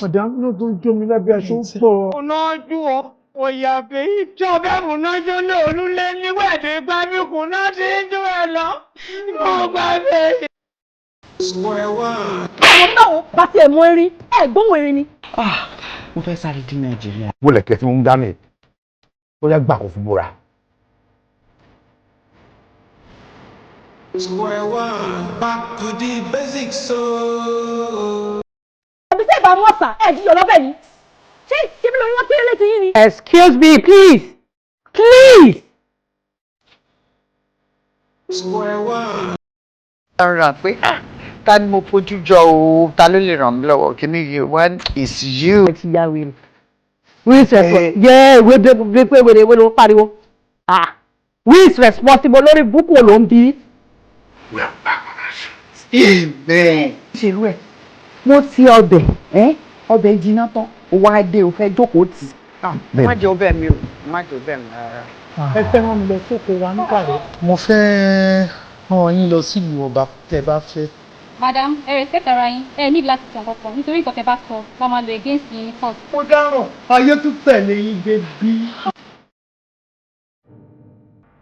Madam, no, don't do me like that. So, no, you. Oya be ìjọba múnájọ́ náà olúlé nígbà tó gbá mi kùn náà ti ń dún ẹ lọ. Mo gbà bẹ́ẹ̀. Àwọn náà bá tiẹ̀ mú erin, gbóhùn erin ni. Mo fẹ́ sáré dín Nàìjíríà. mo lè kẹ́ tí mo ń dání. Ó yá gbà kó fún bóra. Back to the basics so. Ẹbí tẹ́ bá mú ọ̀sà, jíjọ lọ́bẹ̀ ni. Ṣé ibi lórí wọn kéré létí yín ni? Excuse me, please. Please. Ọ̀rọ̀ pé ta ni mo fojú jọ o, ta ló lè ràn mí lọ́wọ́ kí ni you want is you. Ẹ ti yá wíìlì. Who is responsible? Yeah, wé ló pariwo. Who is responsible lórí búkú ló ń bí? Bẹ́ẹ̀. Ṣerú ẹ̀, mo ti ọbẹ̀ jiná tán, ó wá dé o fẹ́ jókòó tì. Má jẹ ọbẹ̀ mi o, má jẹ ọbẹ̀ mi rárá. Ẹ fẹ́ràn mi lọ sóko wa nígbà rẹ̀. Mo fẹ́ rán yín lọ sílùú ọba tẹ́ bá fẹ́. Madam, ẹ respect ara yín, ẹ ní láti sọ nǹkan kan nítorí nǹkan tẹ́ bá sọ, la máa lo against yín ní court. Mo dáràn, ayé tún tẹ̀lé yín gbé bí.